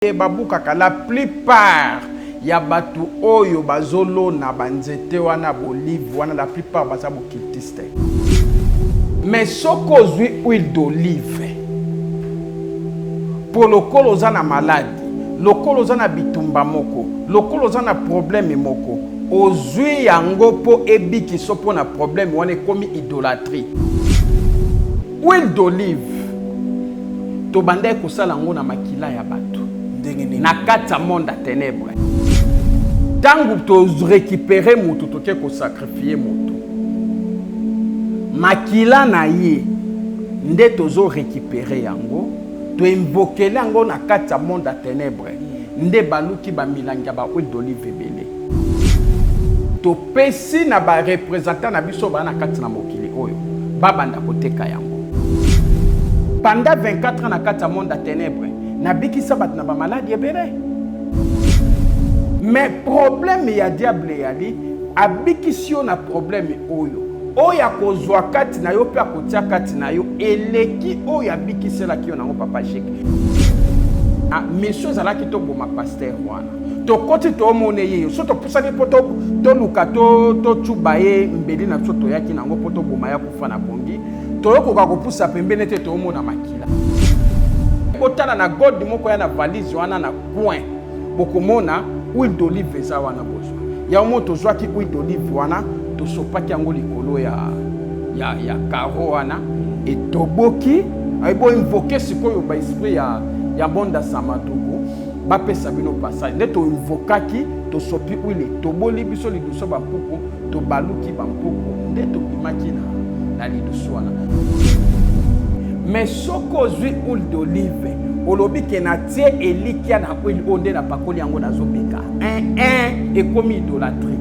Babukaka la plupart ya batu oyo bazolo na banzete wana bolive wana la plupart baza bo cultiste. Mais soko zui huile d'olive pour lokolo za na maladie, lokolo za na bitumba moko, lokolo za na problème moko, ozui yango po ebiki sopo na problème wana komi idolâtrie. Huile d'olive to bande ko sala ngo na makila ya batu. Na kati ya monde à ténèbres. Tangu to récupérer mutu toke ko sacrifier mutu. Makila na ye nde tozo récupérer yango, to invoquer yango na kati ya monde à ténèbres. Nde baluki ba milanga ba huile d'olive ebele. To pesi na ba représentant na biso ba na kati na mokili oyo. Babanda koteka yango. Pendant 24 ans na kati ya monde à ténèbres. Nabiki sabat na ba maladie bere. Mais problème ya diable yali abiki sio na problème oyo. Oya kozwa kati na yo pe akotia kati na yo eleki oya biki sela ki onango papa chek. Ah monsieur zala ki to boma pasteur wana. To koti to mone ye so to pusani poto to luka to chubaye mbeli na so to yaki nango poto boma ya kufa na bongi. To yoko ka kopusa pembene te to mona makila. Kotana na god moko ya na valise wana na coin bokomona huile d'olive za wana bozo ya moto zwaki huile d'olive wana to sopaki yango likolo ya karo wana etoboki aibo invoquer sikoyo ba esprit ya bonda samatuko ba pesa bino passage nde to invokaki to sopi huile toboli biso liduso ba mpuku to baluki ba mpuku nde to bimaki na liduso wana. Mais soko zui huile d'olive olobi ke na tie elikia na huile onde na pakoli yango na zobika ekomi idolâtrie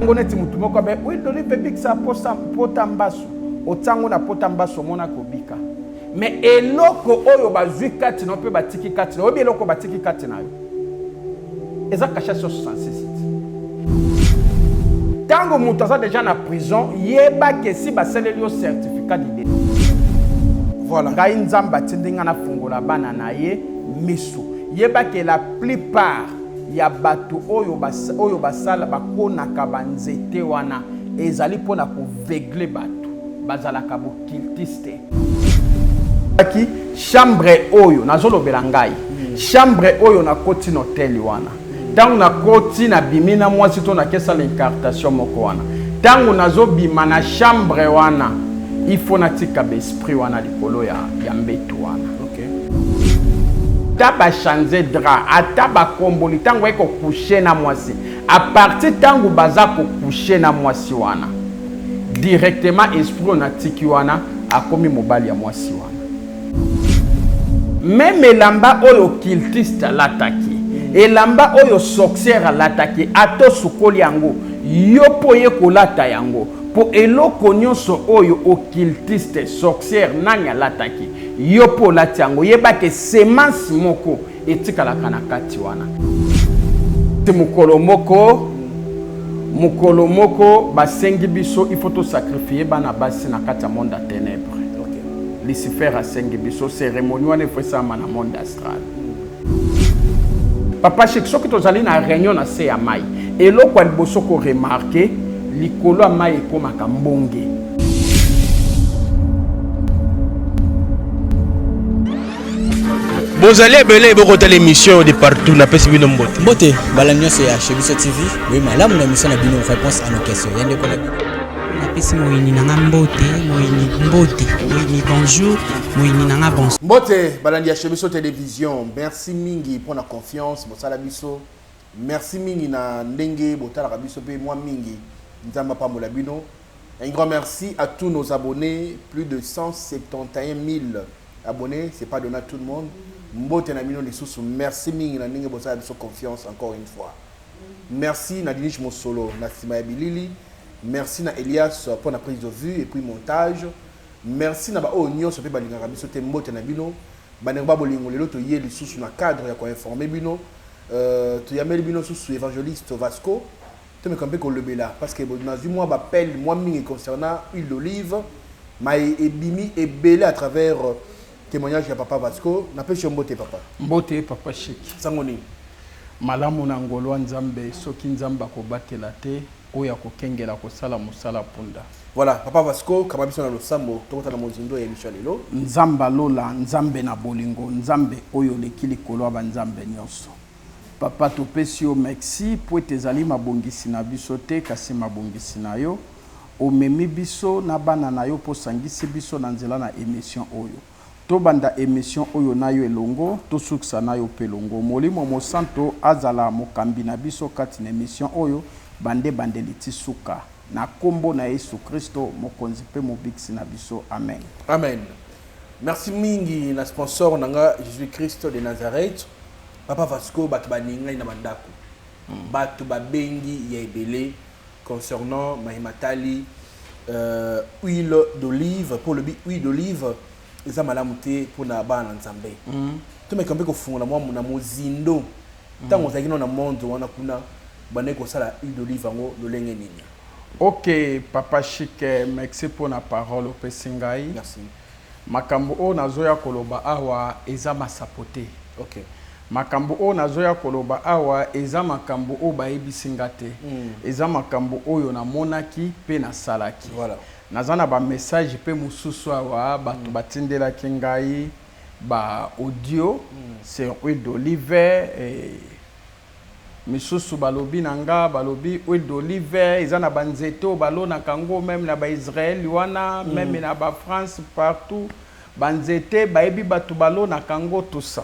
ngoneti mutu moko be huile d'olive bikisa pota mbasu otango na pota mbasu mona kobika. Mais eloko oyo bazui kati na pe batiki kati na obi eloko batiki kati na yo eza kasha sur 66. Tango mutu aza déjà na prison yeba ke si baseleli yo certificat d'identité. Voilà. Ngai nzamba tindinga na fungola bana na ye misu. Yeba ke la plupart ya batu oyo basala bakona kabanzete wana ezali pona ko vegle batu. Bazala kabo cultiste. Aki chambre oyo nazolo belangai. Chambre oyo na koti no hotel wana. Tangu na koti na bimina mwasi to na kesa l'incartation moko wana. Tangu nazo bima na chambre wana. Il faut natika l'esprit wana likolo ya mbetu wana. Okay. Taba changer drap, ataba komboli tango eko coucher na mwasi. À partir tango baza ko coucher na mwasi wana. Directement esprit natiki wana akomi mobali ya mwasi wana. Même elamba oyo cultiste l'attaqué. Elamba oyo sorcière l'attaqué ato sukoli yango. Yopo ye kolata yango. Po eloko nyonso oyo occultiste sorcière nanya lataki yopo latiango yeba ke semence moko etikala kana kati wana te mukolo moko basengi biso il faut to sacrifier bana basi na kati ya monde à ténèbres. Okay. Lucifer asengi biso cérémonie wana faut ça na monde astral. Papa chek soki tozali na réunion na se ya mai eloko liboso ko remarquer likolo ya mai ekomaka mbonge. Bozali ebele ebokota l'émission de partout na pesi bino mbote. Mbote balanyo c'est chez Biso TV. Oui malamu na mission na bino réponse à nos questions. Yande ko na pesi moyini nanga mbote moyini bonjour moyini nanga bonsoir. Mbote balandi ya chez Biso Télévision. Merci mingi pour la confiance bosala biso. Merci mingi na ndenge botala biso pe moi mingi. Un grand merci à tous nos abonnés, plus de 171 000 abonnés, c'est pas donné à tout le monde. Merci ming na ninge bosa de confiance encore une fois. Merci Nadine Mosolo, Nassima Bilili, merci na Elias pour la prise de vue et puis montage. Merci na ba onyo so pe balinga biso te mbote na bino. Banengba bolingo lelo to yeli susu na cadre ya ko informer bino. To yameli bino susu évangéliste Vasco. Mais comme que le bela parce que dans une mois appel moi concernant huile d'olive mais ebimi et belé à travers témoignage ya papa Vasco na pe mbote papa mbote papa Sheki sangoni malamu na ngolwa nzambe soki nzamba kobatela te oya kokengela kosala musala punda. Voilà, papa Vasco kababiso na losambo tokota na mozindo ya Michel lelo nzamba lola nzambe na bolingo nzambe oyo lekili kolwa ba nzambe nyonso. Papa topesi yo merci po ezali mabongisi na biso te kasi mabongisi na yo omemi biso na bana na yo po sangisi biso na nzela na émission oyo. To banda émission oyo na yo elongo to suksa na yo pelongo molimo mosanto azala mokambi na biso kati na émission oyo bande liti suka na kombo na Yesu Kristo mokonzi pe mobiksi na biso amen. Amen. Merci mingi na sponsor nanga Jésus Christ de Nazareth. Papa Vasco batu baninga na bandako. Batu babengi ya ebele concernant mahimatali huile d'olive pour le huile d'olive eza malamu te pour na bana nzambe. To mekambe ko fungola mwa na mozindo. Tango zakino na monde wana kuna bane ko sala huile d'olive ngo lolenge nini. Ok, Papa Sheki, merci pour la parole au Pesingai. Merci. Makambo o nazoya koloba awa eza masapote. Ok. Makambo o nazoya koloba awa eza makambo o bayebisinga te. Eza makambo oyo na monaki pe na salaki. Voilà. Nazana ba message pe mususu awa batu batindela kingai ba audio c'est huile d'olive et misusu balobi nanga balobi huile d'olive izana banzeto balona kango même na ba Israël wana même na ba France partout banzete baebi batu balona kango tout ça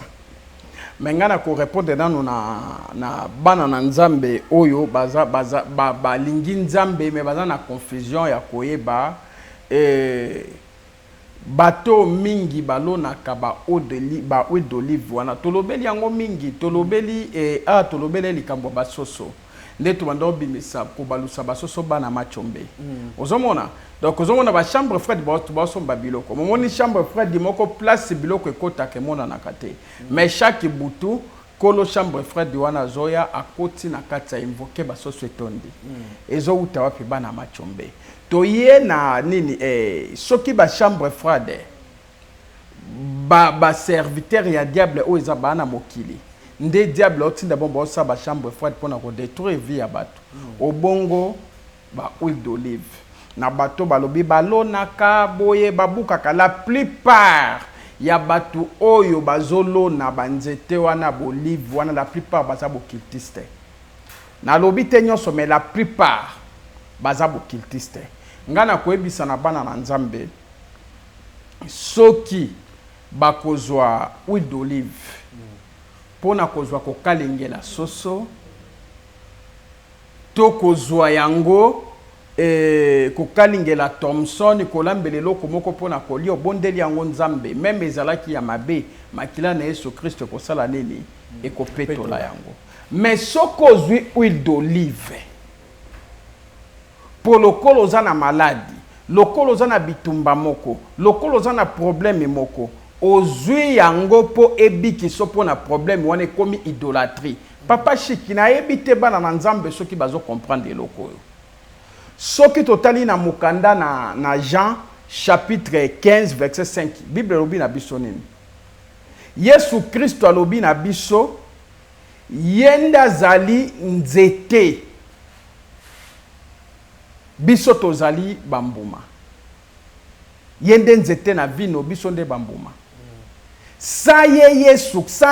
mengana ko répondre nanu na bana na nzambe oyo ba lingi nzambe mais baza na confusion ya koyeba bato mingi balona ka ba huile d'olive wana tolobeli yango mingi tolobeli tolobeli likambo basoso nde to bando bimisa ko balusa basoso bana machombe ozomona donc ozomona ba chambre froide ba somba biloko momoni chambre froide moko place biloko ekota ke mona na kate mais chaque butu kolo chambre froide wana zoya akoti na kati ya invoke basoso etondi ezo uta wapi bana machombe toye na nini soki ba chambre froide ba serviteur ya diable o eza bana mokili nde diable otinda bombo sa ba chambre froide pona ko détruire vie ya bato obongo ba huile d'olive na bato balobi balonaka boye babukaka la plupart ya bato oyo bazolo na banzete wana bolive wana la plupart baza bokiltiste na lobi te nyonso mais la plupart baza bokiltiste ngana koyebisa na bana na nzambe soki bakozwa huile d'olive pona kozwa kokalengela soso to kozwa yango kokalingela Thomson kolambelelo komoko pona kolia bondeli yango nzambe même ezalaki ya mabe makila na Yesu Kristo kosala nini ekopetola yango mais sokozwi huile d'olive pour lokolo za na maladi lokolo za na bitumba moko lokolo za na problème moko ozwi yango po ebiki so pona problème wana komi idolâtrie Papa Sheki na ebite bana na nzambe soki bazo comprendre eloko oyo soki totali na mukanda na Jean chapitre 15 verset 5 Bible lobi na biso nini Yesu Kristo alobi na biso yenda zali nzete biso tozali bambuma yende nzete na vino biso nde bambuma sa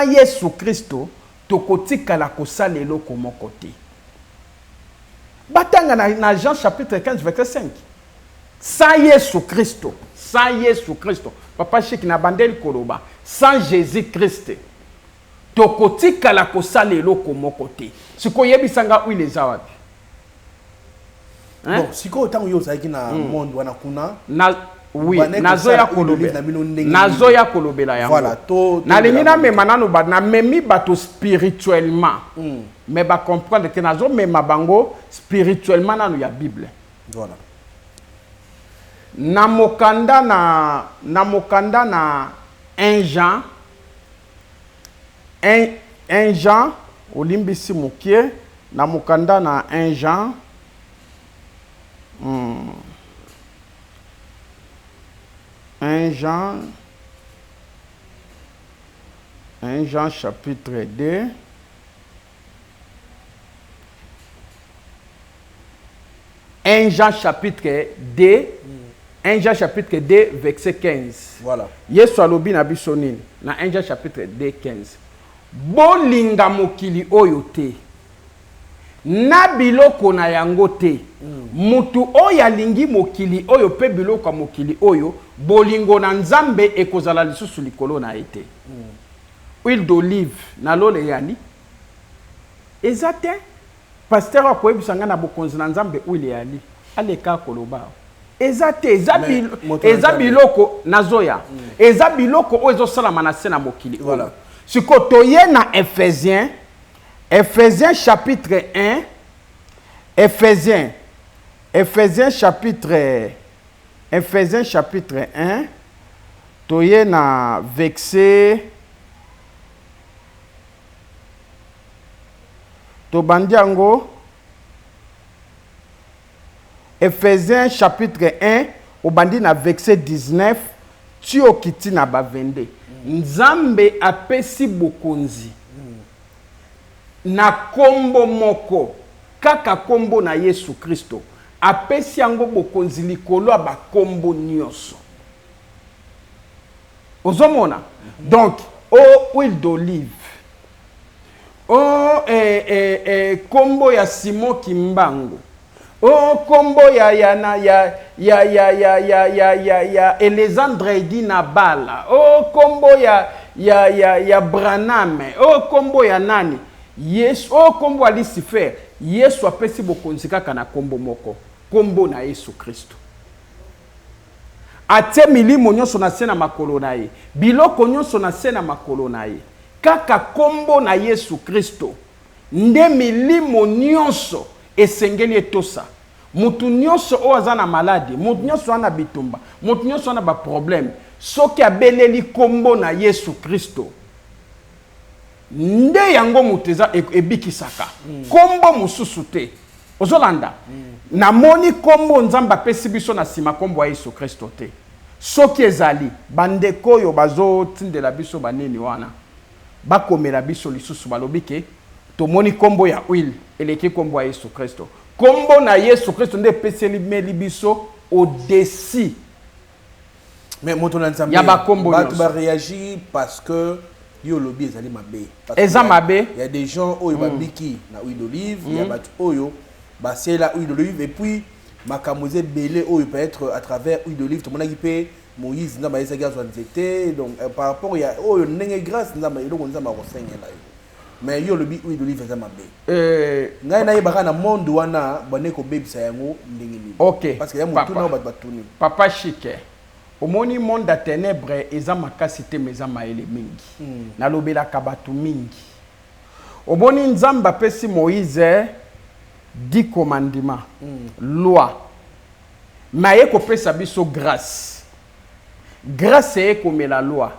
Yesu Kristo tokotikala kosala eloko moko te batanga na Jean chapitre 15 verset 5 sa Yesu Kristo Papa Sheki na bandeli koloba sans Jésus Christ tokotikala kosala eloko moko te siko yebisanga huile eza wapi bon siko tango yo zaki na monde wana kuna na oui nazoya kolobela yango voilà to na lingina mema nanu ba na memi bato spirituellement mais ba comprendre que nazo mema bango spirituellement nanu ya Bible voilà na mokanda na 1 Jean olimbisi mokie na mokanda na 1 Jean 1 Jean 1 Jean chapitre 2. 1 Jean chapitre 2. 1 Jean chapitre 2, verset 15. Voilà. Yesu alobi na biso nini na 1 Jean chapitre 2, 15. Bolinga mokili oyo te. Na biloko na yango te. Mutu oyo alingi mokili oyo pe biloko mokili oyo, bolingo na Nzambe ekozala lisusu likolo na ete. Huile d'olive na lole yani. Ezate pasteur akoyebisa nga na bokonzi na Nzambe huile yani. Aleka koloba. Ezate eza biloko nazoya. Eza biloko oyo ezosala na se na mokili. Voilà. Siko toye na Ephésiens chapitre 1. Ephésiens chapitre 1. Toye na verset Tobandiango. Ephésiens chapitre 1, obandi na verset 19, tio kiti na ba 22. Nzambe apesi bokonzi. Na kombo moko, kaka kombo na Yesu Kristo. Apesi yango bokonzi likolo ba kombo nyonso. Ozomona? Donc, huile d'olive. Kombo ya Simon Kimbangu. Kombo ya Alexandre Edina Bala. Kombo ya Branham. Kombo ya nani? Yesu. Kombo ya Lucifer. Yesu apesi bokonzi kaka na kombo moko. Kombo na Yesu Kristo. Ate milimo nyonso na se na makolo na ye. Biloko nyonso na se na makolo na ye. Kaka kombo na Yesu Kristo. Nde milimo nyonso esengeli etosa. Mutu nyonso o aza na maladi, mutu nyonso ana bitumba, mutu nyonso ana ba problème. Soki abeleli kombo na Yesu Kristo. Nde yango mutu eza ebikisaka. Kombo mususu te. Ozolanda. Namoni kombo Nzambe apesi biso na sima kombo ya Yesu Kristo te. Soki ezali bandeko yo bazo tindela biso baneni wana. Bakomela biso lisusu balobike tomoni kombo ya huile eleki kombo ya Yesu Kristo. Kombo na Yesu Kristo nde peseli meli biso au-dessus. Mais moto na Nzambe. Ya ba kombo ba ba réagir parce que yo lobby ezali mabe. Eza mabe. Il y a des gens oyo babiki na huile d'olive, il y a batu oyo ba c'est la huile d'olive et puis makamoze belé oyo peut être à travers huile d'olive tout le monde qui peut Moïse na ba esa gazo nzete donc par rapport il y a oyo ndenge grâce nzamba eloko nzamba ko sengela yo. Mais yo lobi huile d'olive eza mabe. Ngai na yebaka na monde wana bane ko bebisa yango ndenge nini. OK. Parce que ya mutu na batuni. Papa Chike. Omoni monde da ténèbres eza makasi te meza maele mingi. Na lobela kabatu mingi. Omoni Nzamba pesi Moïse 10 commandements. Loi. Maye ko pesa biso grâce. Grâce est comme la loi.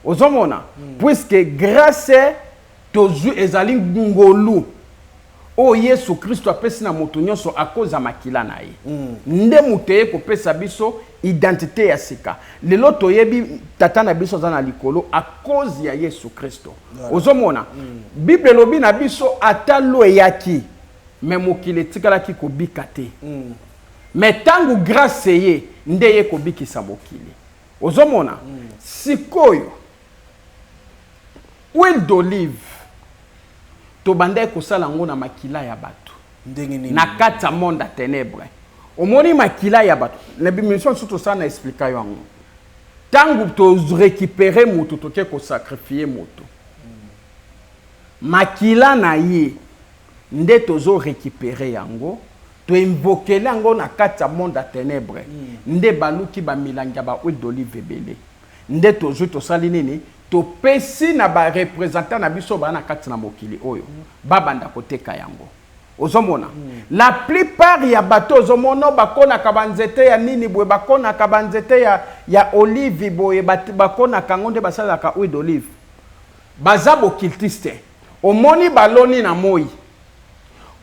Ozomona. Puisque grâce tozu ezali ngolu. O Yesu Kristo apesi na moto nyonso a cause ya makila na ye. Nde muteye ko pesa biso identité ya sika. Lelo toyebi tata na biso za na likolo a cause ya Yesu Kristo. Ozomona. Bible lobi na biso atalo yaki. Mais mokile tikala ki ko bikate. Mais tangu grâce ye ndeye ko bikisa mokili. Ozomona. Sikoyo huile d'olive to bande ko sala ngo na makila ya bato. Ndenge nini? Na kata monde à ténèbres. Omoni makila ya bato. Na bimission surtout ça na expliquer yango. Tangu to récupérer moto to ke ko sacrifier moto. Makila na ye nde tozo récupérer yango. To invoquer yango na kata monde à ténèbres. Nde baluki ba milanga ba huile d'olive ebele. Nde tozo to sali nini to pesi na ba représentant na biso ba na kati na mokili oyo. Babanda koteka yango. Ozomona. La plupart ya bato ozomona bakona kabanzete ya nini boye bakona kabanzete ya olive boye bakona kangonde basala ka huile d'olive. Bazabo kiltiste. Omoni baloni na moi.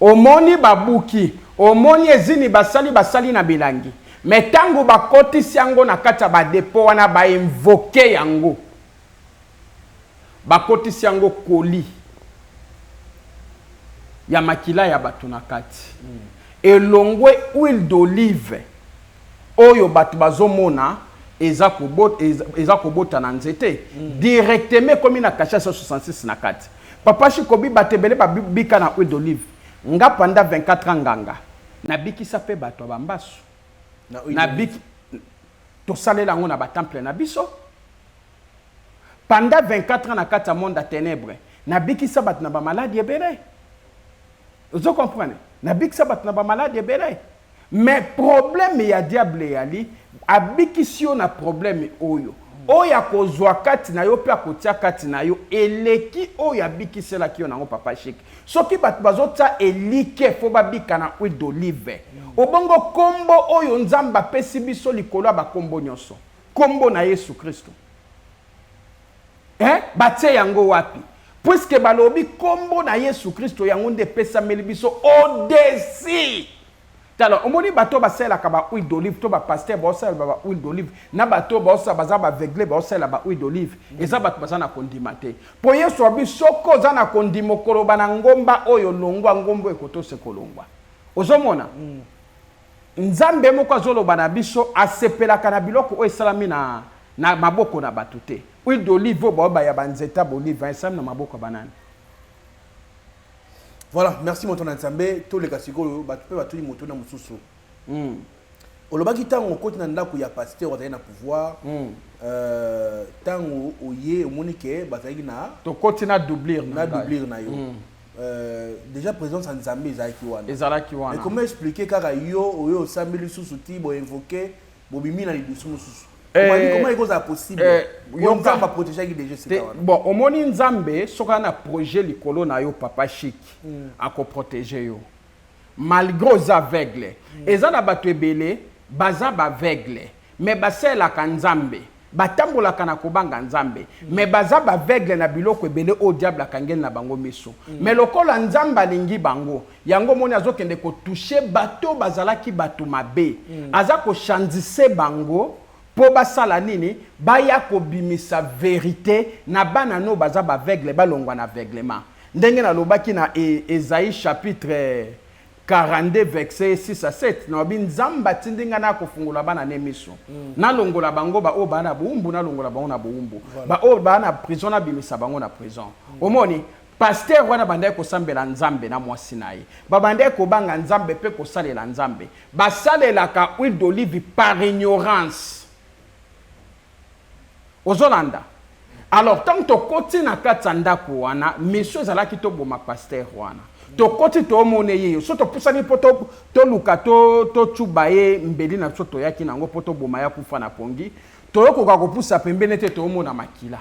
Omoni babuki. Omoni ezini basali na bilangi. Metango bakotisi yango na kata ba depo wana ba invoke yango. bakotisi yango koli ya makila ya bato na kati elongwe huile d'olive oyo bato bazomona eza kobota na nzete directement komi na kasha 66 na kati papa Shikobi batebele babika na huile d'olive nga panda 24 ans nganga nabikisa pe bato bambasu nabiki tosalela ngo na batemple na biso pendant 24 ans na kati ya monde à ténèbres nabikisa bato na bamaladi ebele. Vous comprenez? Nabikisa bato na bamaladi ebele. Mais problème ya diable yali abikisio na problème oyo oya kozwa kati na yo pe akotia kati na yo eleki oyo abikisela ki yo nango papa Chic soki bato bazota elike fo babika na huile d'olive obongo kombo oyo nzamba pesi biso likolo ba kombo nyonso kombo na Yesu Kristo batie yango wapi puisque balobi kombo na Yesu Kristo yango nde pesa meli biso au-dessus. Alors, on dit bateau basela kaba huile d'olive, to ba pasteur basela ba huile d'olive, na bateau basela baza ba vegle basela ba huile d'olive, et ça bato basana kondimate. Po Yesu abi soko za na kondimo koloba na ngomba oyo longwa ngombo ekoto se kolongwa. Ozomona? Nzambe moko azoloba na biso asepelaka na biloko oyo esalami na maboko na bato te. Huile d'olive ba ya banzeta bolive ensemble na maboko banani. Voilà, merci mon ton Nzambe, tous les kasiko bato pe bato ni moto na mususu. Olobaki tango koti na ndako ya pasteur ozali na pouvoir. Tango oye omonike bazali na to koti na doublir na yo. Déjà présence en Nzambe ezalaki wana. Mais comment expliquer kaka yo oyo osambeli susu ti bo invoquer bo bimi na lidusu mususu? Comment est-ce possible? On va protéger déjà ce cas. Bon, au moni Nzambe, ce qu'on a projet likolo na yo papa Chic, à ko protéger yo. Malgré aux aveugles, et ça na batu ebele, baza ba aveugle, mais basa la kanzambe, batambola kana kobanga Nzambe, mais baza ba aveugle na biloko ebele au diable akangel na bango miso. Mais lokola Nzamba lingi bango, yango moni azokende ko toucher bato bazalaki bato mabe, aza ko chandise bango. Po basala nini baya kobimisa vérité na bana no baza ba aveugle balongwa na aveuglement ndenge na lobaki na Esaïe chapitre 42 verset 6 à 7 na binzamba tindinga na kofungula bana nemiso na longola bango ba o bana buumbu na longola bango na buumbu ba o bana prison na bimisa bango na prison omoni pasteur wana bandaye kosambela Nzambe na mwasi naye babandaye kobanga Nzambe pe kosalela Nzambe basalelaka huile d'olive par ignorance. Ozolanda. Alors, tant que tu continues na katanda wana, monsieur zalaki to boma pasteur wana. To koti to moneye, so to pusani poto to luka to chubaye mbeli na soto yaki nango poto boma ya kufa na pongi, to yoko ka kopusa pembene te to mona makila.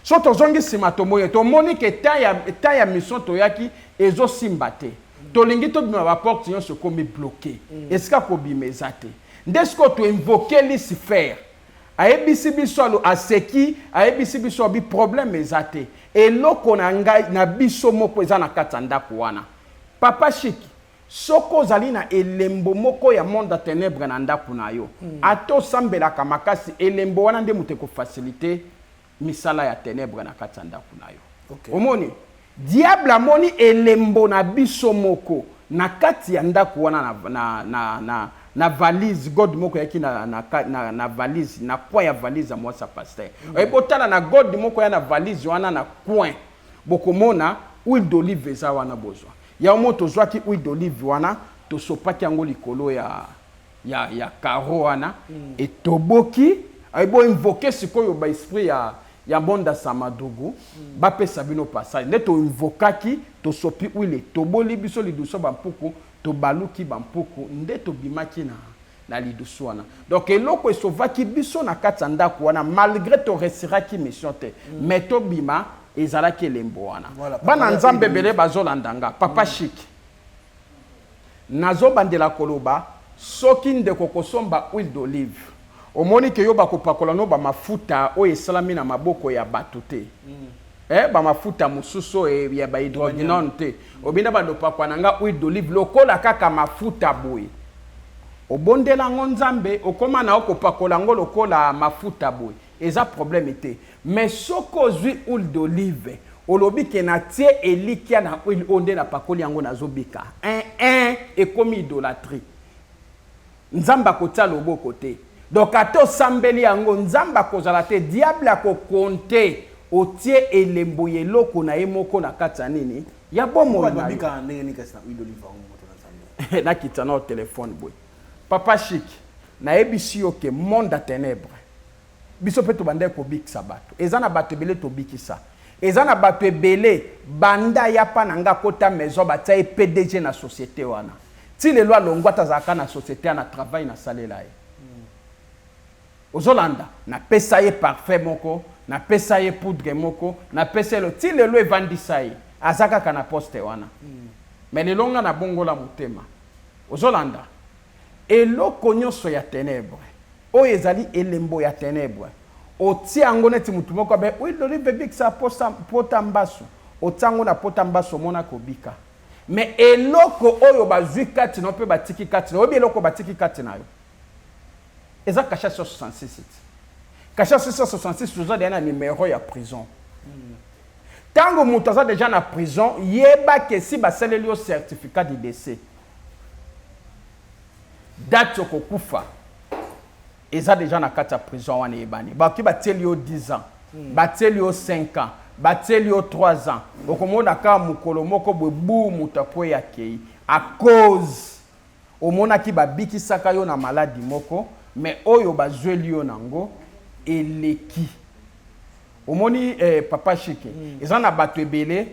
So to zongi sima to moye, to moni ke ta ya mission to yaki ezo simbate. To lingi to bima ba porte yon se komi bloqué. Eska ko bimezate. Ndesko to invoquer Lucifer. Aebisi biso aseki aebisi biso bi problème ezate eloko na ngai na biso moko eza na katanda wana papa Chic soko zali na elembo moko ya monde ténèbres na ndaku na yo ato sambela kamakasi elembo wana nde muteko faciliter misala ya ténèbres na katanda na yo omoni diable amoni elembo na biso moko na kati ya ndaku wana na valise god moko yaki na valise na coin ya valise moi sa pasteur ebotala na god moko ya na valise wana na coin bokomona huile d'olive eza wana bozwa ya moto zwaki huile d'olive wana to sopaki yango likolo ya karo wana etoboki aibo invoquer sikoyo ba esprit ya bonda samadugu ba pesa bino passage nde to invokaki to sopi huile toboli biso liduso bampuku to baluki bampuku nde to bimaki na lidusu wana donc eloko esovaki biso na kati ya ndako wana malgré to resiraki mission te mais to bima ezalaki elembo wana bana Nzambe bele bazolandanga papa Chic nazobandela koloba soki ndeko kosomba huile d'olive omoni ke yo bakopakola no bamafuta oyo esalami na maboko ya bato te bamafuta mususu ya ba hydrogenone te obinda bandopakwa nanga huile d'olive lokola kaka mafuta boye obondela ngo Nzambe okoma na okopakola ngo lokola mafuta boye eza problème était. Mais soko zui huile d'olive, olobi ke na tie elikia na huile onde na pakoli yango nazobika. Et comme idolâtrie. Nzamba kotia loboko te. Donc ato sambeli yango nzamba kozala te diable ako konte otie elembo yeloko na emoko na kata nini ya bomo na bika ndenge ni kasi na huile d'olive yango moto na nzambe. Na kitana au téléphone boy. Papa Chic, na ebisi yo ke monde à ténèbres. Biso pe to bande ko bikisa bato. Eza na bato ebele to bikisa. Eza na bato ebele banda ya pa na nga kota maison batia e PDG na société wana. Ti le loi longwata zaka na société na travail na salela ye. Ozolanda na pesa ye parfait moko, na pesa ye poudre moko, na pesa le ti le loi evandisa ye. Azaka kana poste wana. Mais le longa na bongo la mutema. Ozolanda eloko nyonso ya ténèbres oyo ezali elembo ya ténèbres otia yango neti mutu moko be huile d'olive bikisa pota mbasu otia yango na pota mbasu omona kobika. Mais eloko oyo bazwi kati na mpe batiki kati na oyebi eloko batiki kati na yo eza kasha 66 kasha 66 toza deya na numero ya prison. Tango mutu aza deja na prison yeba ke si basaleli yo certificat de décès date yoko kufa eza déjà na kati ya prison wana ebani baki bateli yo 10 ans bateli yo 5 ans bateli yo 3 ans okomona ka mukolo moko bwebu mutapo ya kei à cause omona ki babikisaka yo na maladie moko mais oyo bazweli yo nango eleki omoni Papa Chic eza na bato ebele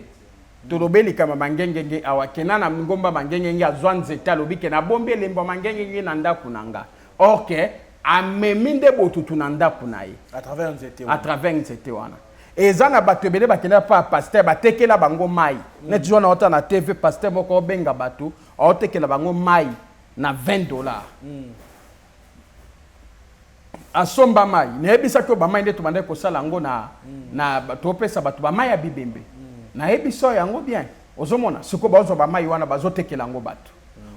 tolobeli kama mangengenge awakena na ngomba mangengenge azwa nzeta lobike na bombe lembo mangengenge na ndaku nanga ok ameminde botutu na ndaku na ye à travers nzete wana eza na bato ebele bakenda pa pasteur batekela bango mai neti jona ota na TV pasteur moko obenga bato otekela bango mai na $20 asomba mai nebisa ko ba mai ndeto bande ko sala ngo na topesa bato ba mai ya bibembe na ebiso yango bien ozomona siko bazo ba mai wana bazotekela ngo bato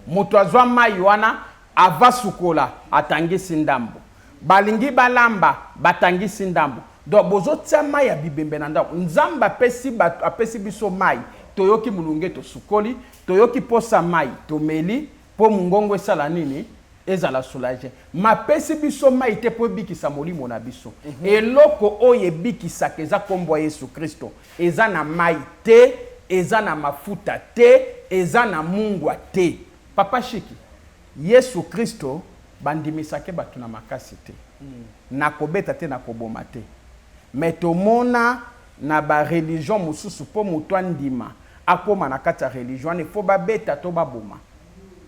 moto azwa mai wana avasukola atangisi ndambo balingi balamba batangisi ndambo donc bozotia mai ya bibembe na ndako nzamba pesi bato apesi biso mai toyoki mulunge to sukoli toyoki posa mai tomeli po mungongo esala nini ezala soulager mapesi biso mai te po bikisa molimo na biso eloko oye bikisa keza kombo Yesu Kristo eza na mai te eza na mafuta te eza na mungwa te. Papa Chic Yesu Kristo bandimisake batu na makasi te na kobeta te na koboma te mais tomona na ba religion mususu po mutu andima akoma na kati ya religion ne fo babeta to baboma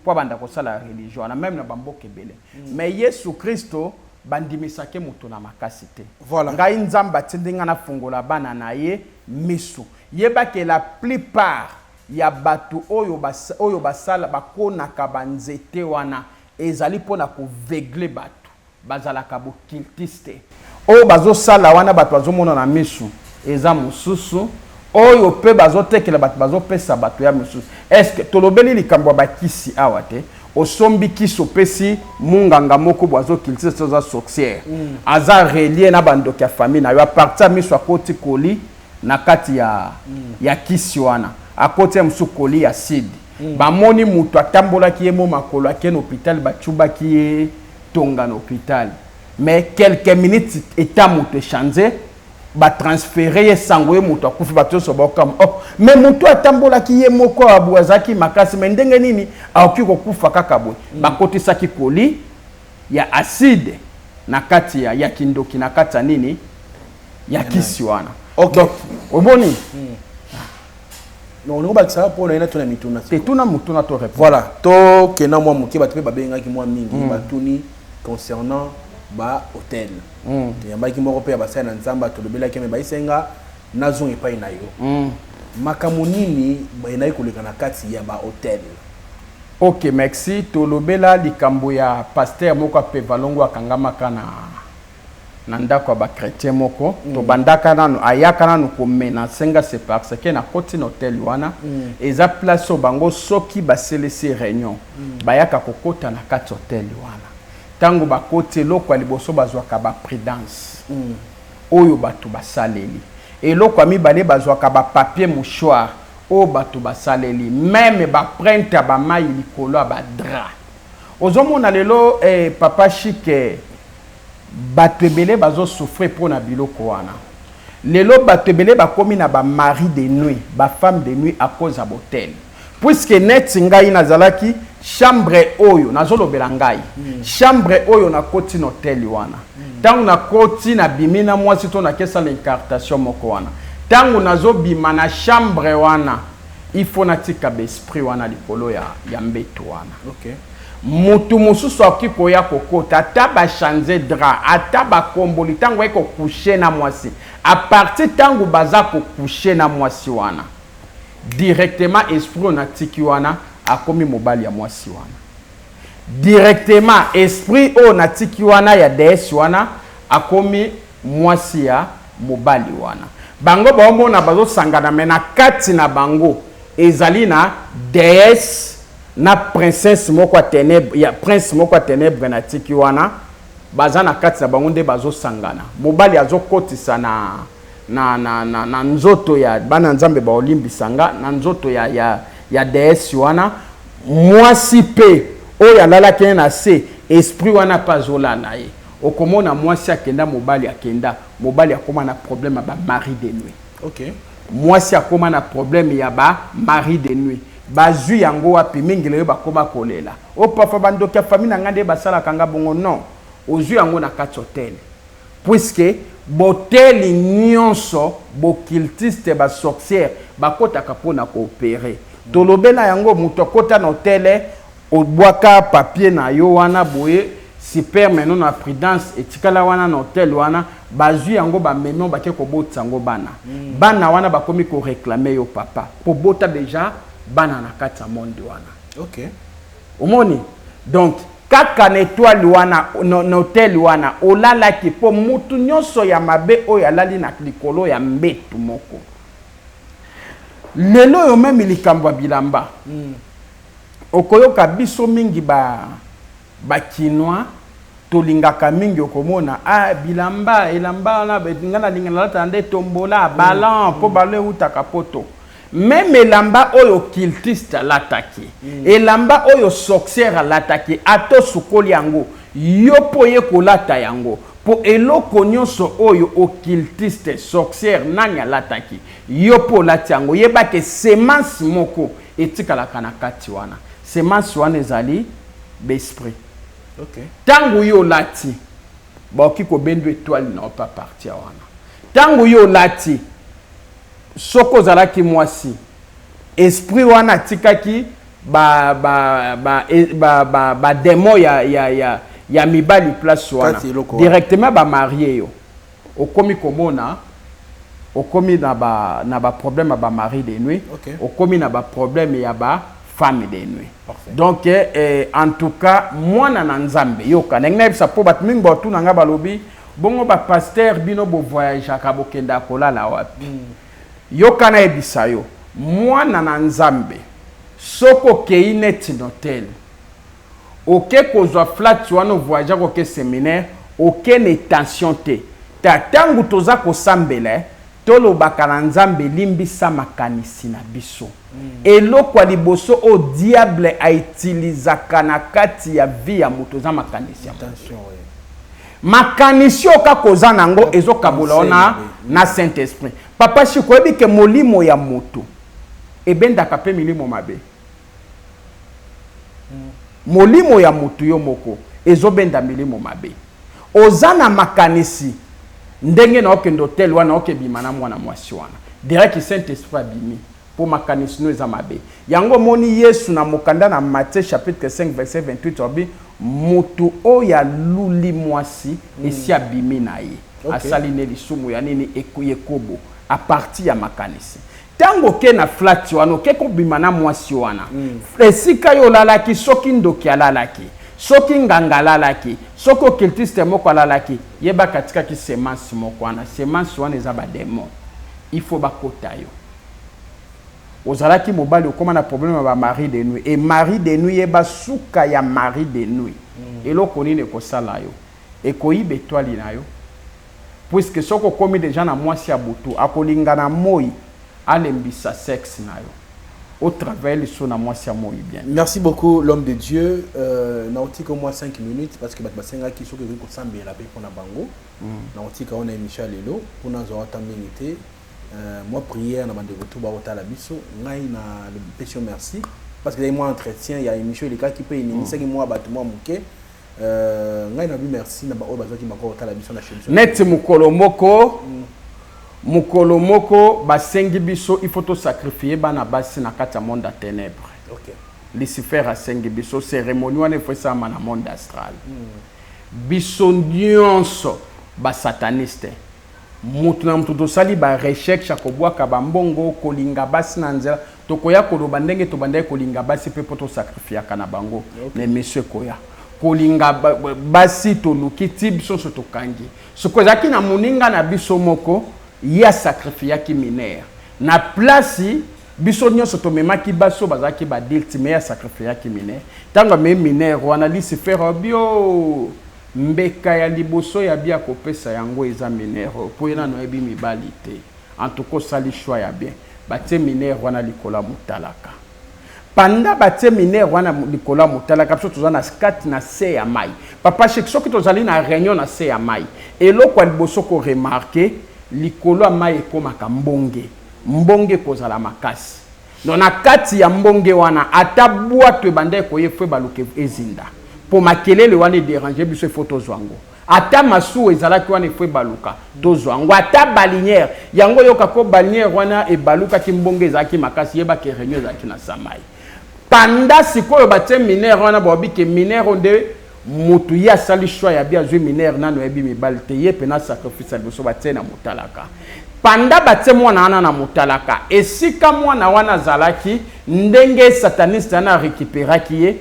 po banda kosala religion na même na bamboke bele mais Yesu Kristo bandimisake mutu na makasi te. Voilà. Ngai nzamba tindinga na fungola bana na ye misu yeba ke la plupart ya batu oyo basala bakona kabanzete wana ezali pona ko vegle batu bazala kabo kiltiste oyo bazosala wana batu bazomona na misu eza mususu oyo pe bazotekela batu bazopesa batu ya mususu. Est-ce que tolobeli likambo bakisi awa te osombi kiso pesi munganga moko boazo kiltiste soza sorcière aza relié na bandoki ya famille na yo a partir misu akoti koli na kati ya kisi wana akote msukoli ya acide bamoni mutu atambola ki yemo makolo akien hôpital bachuba ki ye tonga na hôpital mais quelques minutes état mutu changer ba transférer sango ye mutu akufi batoso bokam mais mutu atambola ki ye moko abwazaki makasi mais ndenge nini aoki kokufa kaka boy bakotisa ki koli ya acide na kati ya kindoki na kati nini ya kisi wana. Okay. Donc oboni non on va ça pour na tuna mituna te tuna mutuna to répondre. Voilà to kena mwa muke bato pe babenga ki mwa mingi batuni concernant ba hôtel te yamba ki moko pe ba sana nzamba to lobela ki me ba isenga nazo epai na yo makamu nini ba inayi koleka na kati ya ba hôtel. Ok, merci to lobela likambo ya pasteur moko pe valongo akangama kana na ndako ba chrétien moko to bandaka nanu ayaka nanu ko menacenga c'est parce que na koti na hôtel wana eza place o bango soki ba selese réunion bayaka kokota na kati hôtel wana tango ba koti loko liboso bazwaka ba prudence oyo bato basaleli eloko mibale bazwaka ba papier mouchoir o bato basaleli même ba printe ba mai likolo ba drap ozomona lelo papa Chic bato ebele bazo souffrir pour na biloko wana lelo bato ebele bakomi na ba mari de nuit ba femme de nuit à cause de l'hôtel puisque net ngai nazalaki chambre oyo nazolobela ngai chambre oyo na koti na hotel wana tangu na koti na bimina mwasi to na kesa l'incartation moko wana tangu nazo bima na chambre wana il faut natika besprit wana likolo ya mbeto wana OK mutu mususu akiko ya kokota ata ba changer drap ata ba komboli tangu eko coucher na mwasi à partir tangu baza ko coucher na mwasi wana directement esprit na tiki wana akomi mobali ya mwasi wana directement esprit o na tiki wana ya DS wana akomi mwasi ya mobali wana bango baomona bazo sangana mena kati na bango ezali na DS na princesse moko ténèbre ya prince moko ténèbre na tiki wana baza na kati na bango nde bazo sangana mobali azokotisa na nzoto ya bana nzambe ba olimbisanga na nzoto ya DS wana mwasi pe oyo alalaki na se esprit wana pazolana ye okomona mwasi akenda mobali akenda mobali akoma na problème ba mari de nuit OK mwasi akoma na problème ya ba mari de nuit bazu yango wapi mingi leo bakoma kolela o pafa bandoka famille na ngande basala kanga bongo non ozu yango na kati hotel puisque boteli nyonso bokiltiste ba sorcière bakota kapona coopérer tolobela yango muto kota na hotel obwaka papier na yo wana boye super maintenant na prudence etikala wana na hotel wana bazu yango ba meno bake ko botsa ngo bana bana wana bakomi ko réclamer yo papa po bota déjà bana na kati ya monde wana OK omoni donc kaka na étoile wana na hotel wana olala ki po mutu nyonso ya mabe oyo alali na likolo ya mbetu moko lelo yo même likambo bilamba okoyoka biso mingi ba kinois tolingaka mingi okomona bilamba elamba na ngana lingana lata nde tombola ballon po bale utaka poto même elamba oyo cultiste l'attaqué elamba oyo sorcière l'attaqué ato sukoli yango yo poye kolata yango po eloko nyonso oyo occultiste sorcière nani l'attaqué yo po lati yango yeba ke semence moko etikala kana kati wana semence wana ezali besprit OK tangu yo lati baoki ko bendo étoile na pas partir wana tangu yo lati soko zalaki mwasi esprit wana tikaki ba démon ya mibali place wana directement ba marié yo okomi komona okomi na ba problème ba mari de nuit okomi na ba problème ya ba femme de nuit donc en tout cas mwana na nzambe yoka ndenge bisa po bat mingi botu nanga balobi bongo ba pasteur bino bo voyage akabokenda kolala wapi yoka na ebisa yo mwana na nzambe soko keineti hotel oke kozwa flat wana voyage ko séminaire aucune tension te tangu toza ko sambela tolo bakana nzambe limbisa makanisi na biso eloko liboso o diable a utiliser kana kati ya vie ya muto za makanisi attention makanisi oka koza nango ezokabola ona na Saint Esprit papa Chic oyebi ke molimo ya moto ebendaka pe milimo mabe molimo ya moto yo moko ezobenda milimo mabe ozana makanisi ndenge na okendo hotel wana okebima na mwana mwasi wana direct Saint Esprit abimi pour makanisi no eza mabe yango moni Yesu na mokanda na Matthieu chapitre 5 verset 28 obi moto oya luli mwasi esi abimi na ye asali ne lisumu ya nini ekobo a partir ya makanisi tango ke na flat wana ke ko bima na mwasi wana esika yo lalaki soki ndoki alalaki soki nganga lalaki soko cultiste moko alalaki yeba katika ki semence moko wana semence wana eza ba démon il faut bakota yo ozalaki mobali okoma na problème ba mari de nuit et mari de nuit yeba suka ya mari de nuit eloko nini ko sala yo ekoyiba étoile na yo puisque soko komi déjà na mwasi ya butu akolinga na moi alembisa sexe na yo au travers les sons à moi c'est moi bien. Merci beaucoup l'homme de Dieu. Nautique au moins 5 minutes parce que basenga qui sont que vous sambe la paix pour na bango. Nautique on a Michel Lelo pour nous avoir tambenité. Moi prière na bande retour ba ota la biso ngai na le péché merci parce que moi entretien il y a Michel les cas qui peut initier moi battu moi muke ngai na bi merci na ba o bazo ki makoko ota la biso na chez net mukolo moko basengi biso il faut to sacrifier bana basi na kati ya monde à ténèbres. OK. Lucifer asengi biso cérémonie wana faut ça na monde astral. Biso nyonso ba sataniste. Mutu na mutu to sali ba recherche akobwaka ba mbongo kolinga basi na nzela tokoya koloba ndenge to bandaye kolinga basi pe poto sacrifier kana bango. Mais monsieur koya kolinga basi to lukiti biso so to kangi. Soko zaki na muninga na biso moko ya sacrifier ki minere na place biso nyonso to memaki baso bazaki ba dilti me ya sacrifier ki minere tanga me minere wana Lucifer bio mbeka ya liboso ya bia kopesa yango eza minere po yana no ebi mibali te en tout cas sali choix ya bien batie minere wana likola mutalaka panda batie minere wana likola mutalaka biso tozana skati na se ya mai papa chek soki tozali na réunion na se ya mai eloko liboso ko remarquer likolo ya mai ekomaka mbonge kozala makasi donc na kati ya mbonge wana ata bwato ebanda ekoye fwe baluke ezinda po makelele wana déranger biso ifo tozwango ata masu ezalaki wana fwe baluka tozwango ata balinière yango yoka ko balinière wana ebaluka ki mbonge ezalaki makasi yeba ke réunion ezalaki na samai panda sikoyo batie minere wana bobi ke minere onde mutu ya sali choix ya bia zwi minere nano ebi mibali te ye pena sacrifice biso batie na mutalaka panda batie mwana wana na mutalaka esika mwana wana zalaki ndenge sataniste na récupéraki ye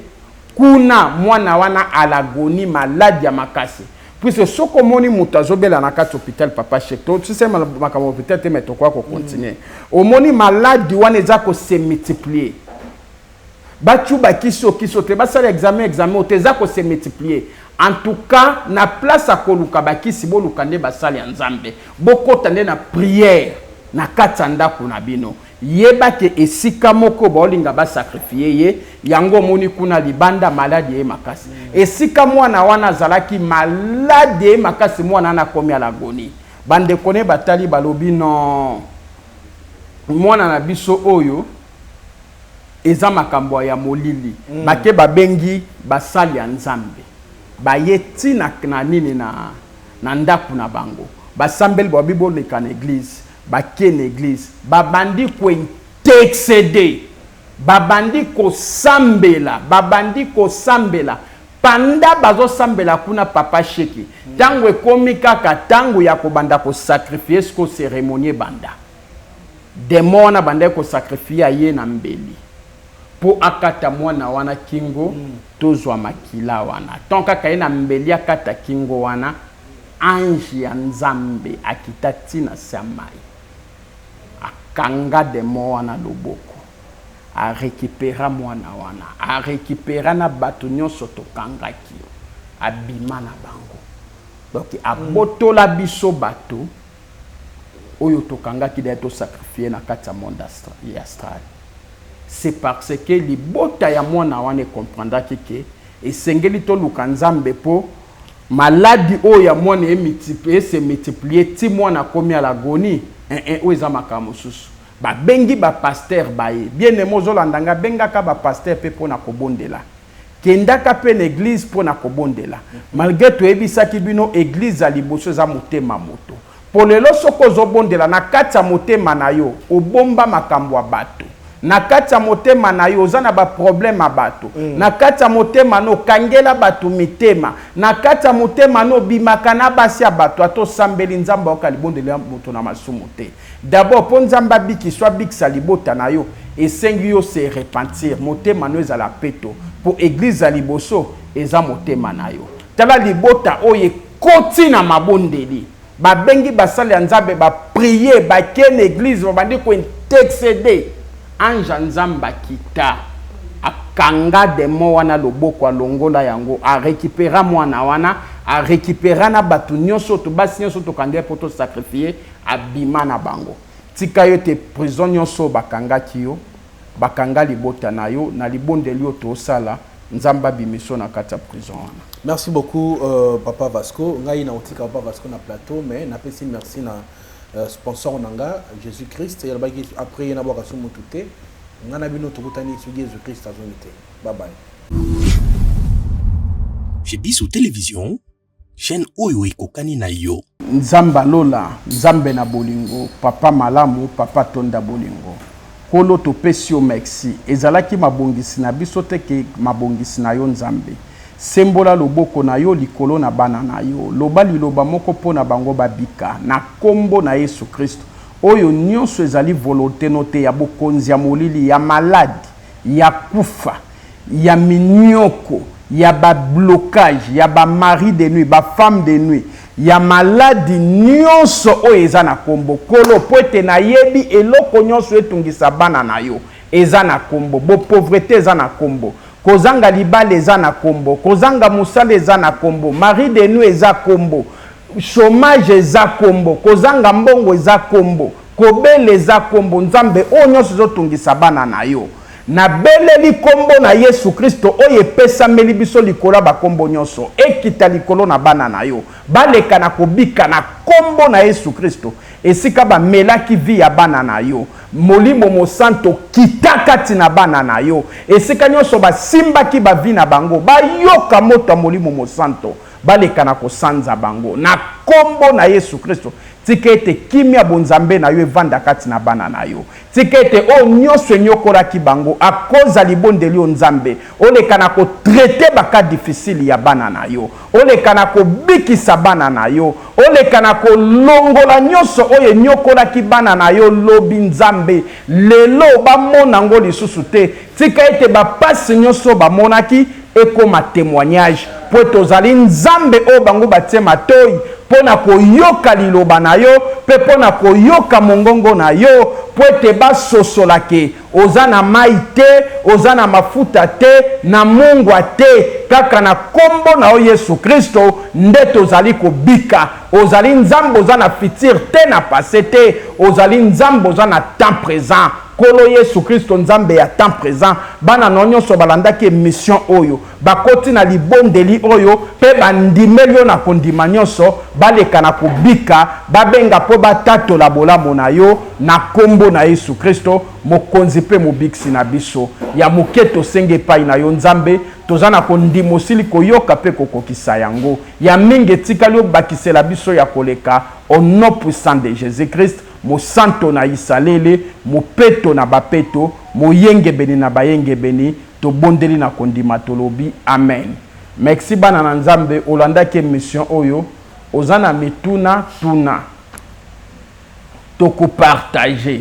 kuna mwana wana alagoni malade ya makasi puisque soko moni mutu azobela na kati hôpital papa chekto tu sais makambo hôpital te meto kwa ko continuer omoni malade wana eza ko se multiplier Bachu kiso te basala examen oteza ko se multiplier en tout cas na place à koluka bakisi boluka nde basala ya nzambe bokota nde na prière na katanda kuna bino yeba ke esika moko bolinga ba sacrifier ye yango moni kuna libanda malade ye makasi esika mwana wana zalaki malade ye makasi mwana na komi à l'agoni bande kone batali balobi non mwana na biso oyo eza makambo ya molili bake babengi basali ya nzambe bayeti na nini na ndaku na bango basambeli ba bible ka na église bake na église babandi ko intercéder babandi ko sambela panda bazo sambela kuna papa sheki tango ekomi kaka tango ya kobanda ko sacrifier ko cérémonie banda demona banda ko sacrifier ye na mbeli po akata mwana wana kingo tozwa makila wana tonka kaina mbeli akata kingo wana ange ya nzambe akitati na samai akanga demo wana loboko a récupérer mwana wana a récupérer na bato nyonso tokangaki abima na bango donc abotola biso bato oyo tokangaki da to sacrifier na kati ya monde astral. C'est parce que les bota ya mwana wana comprendra que esengeli to luka nzambe po maladi o ya mwana se multiplier ti mwana komi à l'agonie o eza makambo susu ba bengi ba pasteur baye bien mozolandanga bengaka ba pasteur pe pona kobondela kendaka pe na église pona kobondela malgré to ebisaki bino église a liboso za motema moto po lelo soko zobondela na kati ya motema na yo obomba makambo ya bato na kati ya motema na yo oza na ba problème a bato na kati ya motema no kangela bato mitema na kati ya motema no bimaka na basi ya bato ato sambeli nzamba okalibondela moto na masumu te d'abord po nzamba biki soit bikisa libota na yo esengi yo se repentir motema no ezala peto po église ya liboso eza motema na yo tala libota oyo ekoti na mabondeli babengi basali ya nzambe baprier bakene église babandi ko intercéder anja nzamba kita akanga demo wana loboko alongola yango a récupérer mwana wana a récupérer na batu nyonso to basi nyonso to kanga pour to sacrifier abima na bango tika yo te prison nyonso bakanga kiyo bakanga libota na yo na libondeli yo to sala nzamba bimiso na kata prison wana. Merci beaucoup Papa Vasco ngai na otika Papa Vasco na plateau mais na pesi merci na sponsor nanga Jésus Christ et après na boka sumu tuté ngana bino tukutani sur Jésus Christ azonité. Bye bye. Chez Biso Télévision, chaîne oyo ekokani na yo. Nzamba lola, nzambe na bolingo, papa malamu, papa tonda bolingo. Kolo to pesio merci. Ezalaki mabongisi na biso te ke mabongisi na yo nzambe. Sembola loboko na yo likolo na bana na yo. Loba liloba moko po na bango babika. Na kombo na Yesu Kristo. Oyo nyonso ezali volonté note ya bokonzi ya molili ya maladi, ya kufa, ya minyoko, ya ba blocage, ya ba mari de nuit, ba femme de nuit, ya maladi nyonso oyo eza na kombo kolo po ete na yebi eloko nyonso etungisa bana na yo eza na kombo, bo pauvreté eza na kombo, kozanga libala eza na kombo, kozanga musala eza na kombo, mari de nuit eza kombo, chômage eza kombo, kozanga mbongo eza kombo, kobele eza kombo, nzambe oyo nyonso ezotungisa bana na yo na beleli kombo na Yesu Kristo oye pesa meli biso likola ba kombo nyonso ekita likolo na bana na yo baleka na kobika na kombo na Yesu Kristo esika ba melaki vi ya bana na yo molimo mosanto kitakati na bana na yo esika nyonso ba simbaki ba vi na bango ba yoka moto molimo mosanto baleka na kosanza bango na kombo na Yesu Kristo tikete kimia bonzambe na yo evanda kati na bana na yo tikete o nyonso nyokola ki bango akoza libondeli o nzambe oleka na ko traiter baka difficile ya bana na yo oleka na ko bikisa bana na yo oleka na ko longola nyonso oye nyokola ki bana na yo lobi nzambe lelo ba mona ngo lisusu te tikete ba pasi nyonso ba monaki ekoma témoignage po tozali nzambe o bango batie matoi pona koyoka liloba na yo pe pona koyoka mongongo na yo po ete basosola ke oza na mai te oza na mafuta te na mungwa te kaka na kombo na o Yesu Kristo nde tozali kobika ozali nzambe oza na futur te na passé te ozali nzambe oza na temps présent kolo Yesu Kristo nzambe ya temps présent bana nyonso balandaki mission oyo bakoti na libondeli oyo pe bandimeli na kondima nyonso baleka na kobika babenga po batatola bolamo na yo na kombo na Yesu Kristo mokonzi pe mobiksi na biso ya moketo senge pai na yo nzambe tozana kondimo sili koyoka pe kokokisa yango ya mingi tikali obakisela biso ya koleka au nom puissant de Jésus-Christ mo santo na isalele mo peto na bapeto mo yenge beni na bayenge beni to bondeli na kondima tolobi amen. Merci bana na nzambe olanda ke mission oyo ozana mituna tuna to ko partager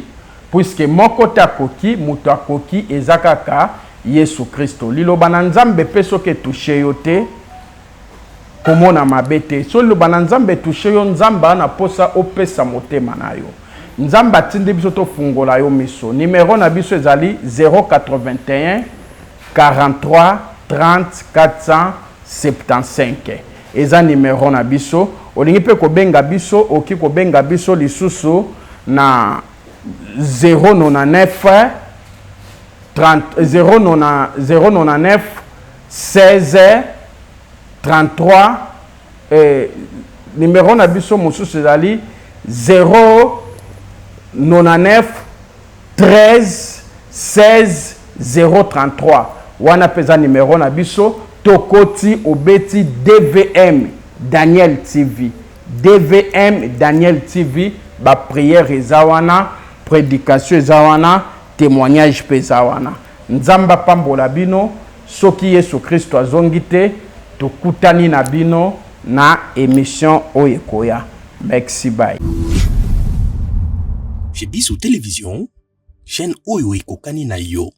puisque moko takoki muto akoki ezakaka Yesu Kristo liloba na nzambe peso ke touche yote komona mabete so liloba na nzambe touche yo nzamba na posa opesa motema na yo nzamba tindi biso to fungola yo miso numéro na biso ezali 081 43 30 475 eza numéro na biso olingi pe kobenga biso oki kobenga biso lisusu na 099 099 16 33 numéro na biso mosusu ezali 099 13 16 033 wana peza numéro na biso tokoti obeti DVM Daniel TV DVM Daniel TV ba prière eza wana prédication eza wana témoignage peza wana nzamba pambola bino soki Yesu Kristo azongi te tokutani na bino na émission oyekoya. Merci bye. Chez Biso Télévision, chaîne oyo ekokani na yo.